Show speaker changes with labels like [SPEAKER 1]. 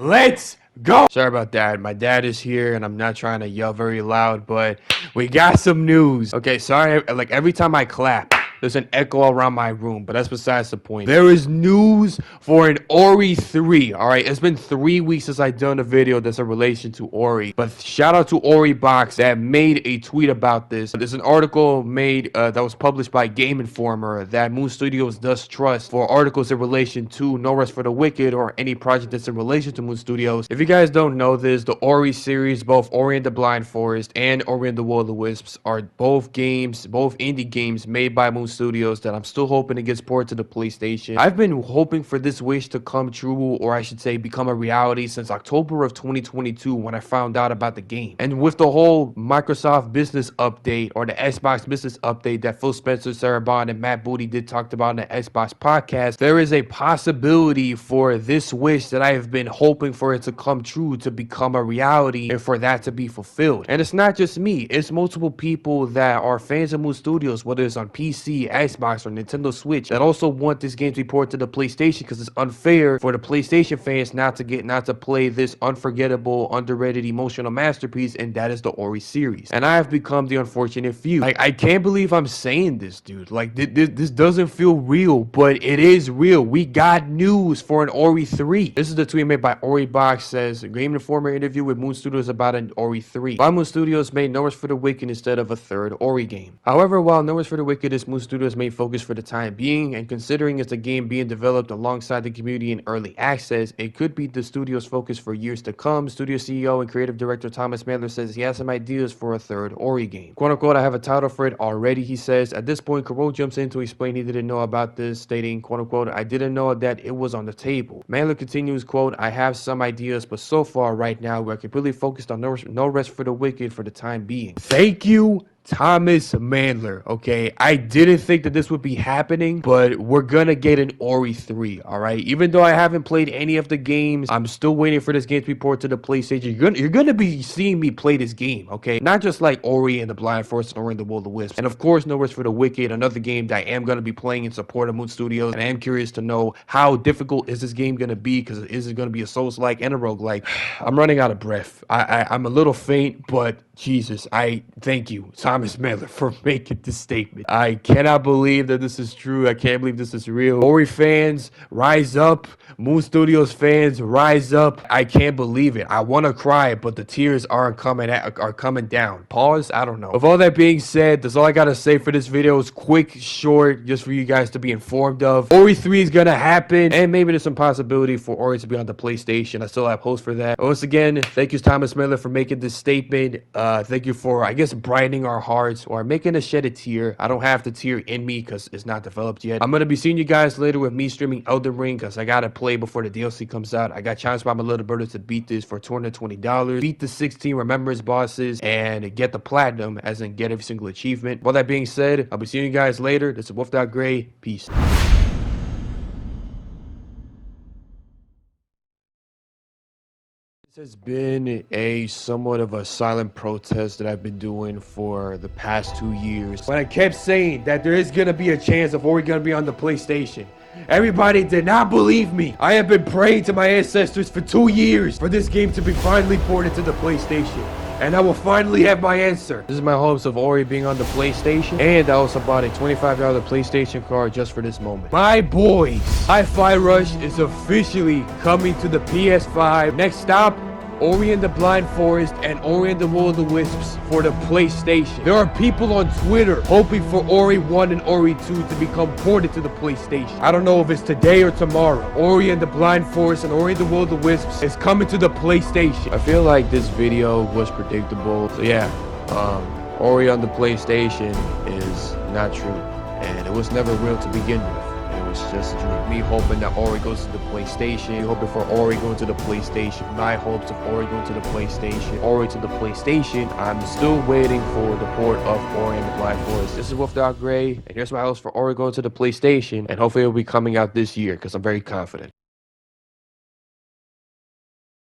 [SPEAKER 1] Let's go! Sorry about that. My dad is here and I'm not trying to yell very loud, but we got some news. Okay, sorry. Like every time I clap, there's an echo around my room, but that's besides the point. There is news for an Ori 3. All right, it's been 3 weeks since I done a video that's in relation to Ori. But shout out to Ori Box that made a tweet about this. There's an article made that was published by Game Informer that Moon Studios does trust for articles in relation to No Rest for the Wicked or any project that's in relation to Moon Studios. If you guys don't know this, the Ori series, both Ori and the Blind Forest and Ori and the Will of the Wisps, are both games, both indie games made by Moon Studios that I'm still hoping to get ported to the PlayStation. I've been hoping for this wish to come true, or I should say become a reality, since October of 2022 when I found out about the game. And with the whole Microsoft business update or the Xbox business update that Phil Spencer, Sarah Bond, and Matt Booty did talked about in the Xbox podcast, there is a possibility for this wish that I have been hoping for it to come true to become a reality and for that to be fulfilled. And it's not just me, it's multiple people that are fans of Moon Studios, whether it's on PC, Xbox, or Nintendo Switch, that also want this game to be ported to the PlayStation because it's unfair for the PlayStation fans not to play this unforgettable, underrated, emotional masterpiece, and that is the Ori series. And I have become the unfortunate few. Like, I can't believe I'm saying this, dude. Like, this doesn't feel real, but it is real. We got news for an Ori 3. This is the tweet made by Ori Box. Says, Game Informer interview with Moon Studios about an Ori 3. Why Moon Studios made No Rest for the Wicked instead of a third Ori game. However, while No Rest for the Wicked is Moon Studios' main focus for the time being, and considering it's a game being developed alongside the community in early access, it could be the studio's focus for years to come. Studio CEO and creative director Thomas Mandler says he has some ideas for a third Ori game. Quote unquote, I have a title for it already, he says. At this point, Carole jumps in to explain he didn't know about this, stating, quote unquote, I didn't know that it was on the table. Mandler continues, quote, I have some ideas, but so far right now we're completely focused on No Rest for the Wicked for the time being. Thank you, Thomas Mandler. Okay, I didn't think that this would be happening, but we're gonna get an Ori 3. All right, even though I haven't played any of the games, I'm still waiting for this game to be ported to the PlayStation. You're gonna be seeing me play this game, okay? Not just like Ori and the Blind Forest and Ori and the Will of the Wisps, and of course No Rest for the Wicked, another game that I am gonna be playing in support of Moon Studios. And I am curious to know how difficult is this game gonna be, because is it gonna be a Souls-like and a roguelike? I'm running out of breath. I'm a little faint, but Jesus, I thank you, Thomas Mandler, for making this statement. I cannot believe that this is true. I can't believe this is real. Ori fans, rise up. Moon Studios fans, rise up. I can't believe it. I want to cry, but the tears are coming down. Pause? I don't know. With all that being said, that's all I gotta say for this video. It's quick, short, just for you guys to be informed of. Ori 3 is gonna happen, and maybe there's some possibility for Ori to be on the PlayStation. I still have hopes for that. Once again, thank you, Thomas Mandler, for making this statement. Thank you for, I guess, brightening our hearts or making us shed a tear. I don't have the tear in me because it's not developed yet. I'm going to be seeing you guys later with me streaming Elden Ring because I got to play before the DLC comes out. I got challenged by my little brother to beat this for $220. Beat the 16 Remembrance bosses and get the platinum, as in get every single achievement. With all that being said, I'll be seeing you guys later. This is Wolf.Gray. Peace. This has been a somewhat of a silent protest that I've been doing for the past 2 years. When I kept saying that there is gonna be a chance of Ori gonna be on the PlayStation, everybody did not believe me. I have been praying to my ancestors for 2 years for this game to be finally ported to the PlayStation. And I will finally have my answer. This is my hopes of Ori being on the PlayStation. And I also bought a $25 PlayStation card just for this moment. My boys, Hi-Fi Rush is officially coming to the PS5. Next stop, Ori and the Blind Forest and Ori and the Will of the Wisps for the PlayStation. There are people on Twitter hoping for Ori 1 and Ori 2 to become ported to the PlayStation. I don't know if it's today or tomorrow. Ori and the Blind Forest and Ori and the Will of the Wisps is coming to the PlayStation. I feel like this video was predictable. So yeah, Ori on the PlayStation is not true. And it was never real to begin with. It was just a dream. Me hoping that Ori goes to the PlayStation. Me hoping for Ori going to the PlayStation. My hopes of Ori going to the PlayStation. Ori to the PlayStation. I'm still waiting for the port of Ori and the Blind Forest. This is Wolf.Gray, and here's my hopes for Ori going to the PlayStation. And hopefully it will be coming out this year, because I'm very confident.